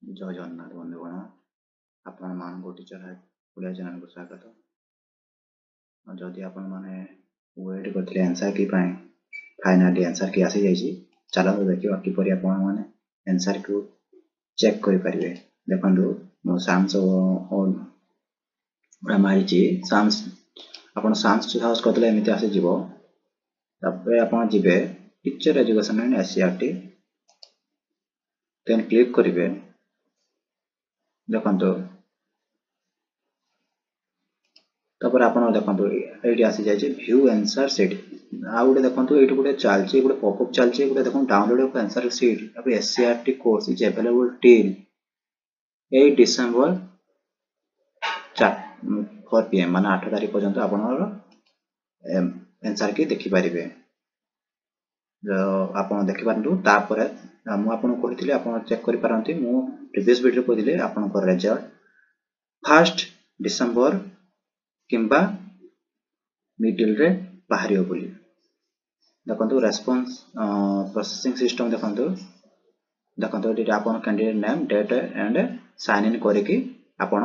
जय जगन्नाथ बंधुगण आपण मान टीचर है ओडिया चैनल को स्वागत। जदि आपण माने वेट करथिले आंसर की पाए फाइनली आंसर की आसी जाइछि चलो देखियो किपरि आपण माने आंसर को चेक करि परिबे। देखंतु मो साम्स और मारिछि साम्स आपण साम्स हाउस करथिले एमिति आसी जिवो तबे आपण जिबे teacher education in SCERT then click करिवे। देखंतु तपर आपण देखंतु एठी आसी जाय छै व्यू आंसर शीट आ गुटे देखंतु एठी गुटे चलछि गुटे पॉपअप चलछि गुटे देखंतु डाउनलोड ऑफ आंसर शीट अब SCERT course is available till 8 December 4 PM माने 8 तारिख पर्यंत आपण आंसर की देखि परिबे। आपण देखि पारंतु तापर मु आपण कहितले आपण चेक करि पारंती मु प्रीवियस वीडियो कहितले आपण को रिजल्ट 1 डिसेंबर किंबा मिडिल रे बाहरियो बोली। देखंतु रेस्पॉन्स प्रोसेसिंग सिस्टम देखंतु एटी आपण candidate name date and sign in करके आपण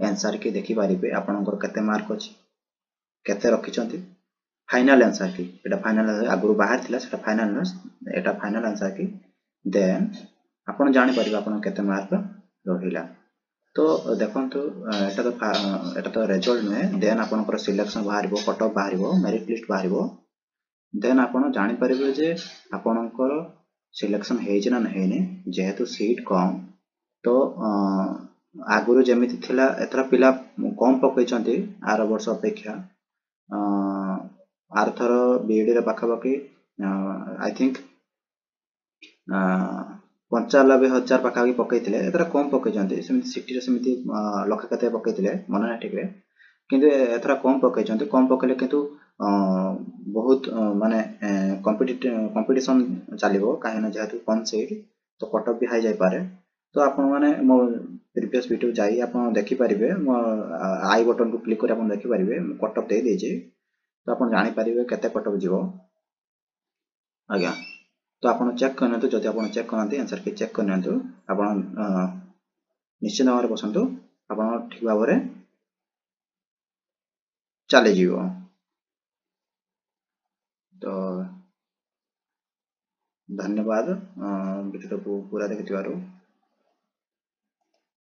आंसर की देखि पारिबे। आपनकर केते मार्क अछि केते रखिचंती फाइनल आंसर की एटा फाइनल आगुरु बाहर थिला सेटा फाइनल एटा फाइनल आंसर की देन आपण जानि परिबे आपण केते मार्क रहिला। तो देखंतु एटा तो रिजल्ट नुहे देन आपनकर सिलेक्शन बाहरिबो कट ऑफ बाहरिबो मेरिट लिस्ट बाहरिबो देन आपण जानि परिबे जे आपनकर सिलेक्शन हेछि ना हेनि जेहेतु सीट कम तो आगुरु जेमिति थिला एतरा पिला कम पकैचंती आर वर्ष अपेक्षा आर थर बीएडी रे पाखा पाखी आई थिंक 95,000 पाखा पाखी पकैथिले एतरा कम पकैचंती सेमिति सिटी रे सेमिति लक्ष कते पकैथिले मन ना ठीक रे किंतु एतरा कम पकैचंती कम पकैले किंतु बहुत माने कंपटीशन चलिबो काहेना जेहेतु कम सीट तो कट ऑफ भी हाई जाय पारे। तो आपण माने मो प्रीवियस वीडियो जाई आपण देखि परिबे मो आई बटन को क्लिक करि आपण देखि परिबे मो कट ऑफ दे देछि तो आपण जानि परिबे केते कट ऑफ जिवो आज्ञा। तो आपण चेक करनतु जदि आपण चेक करनते आंसर के चेक करनतु आपण निश्चित भाବରେ बसंतु आपण ठीक भाବରେ चले जिवो। तो धन्यवाद वीडियो को पूरा देखिथिबारु।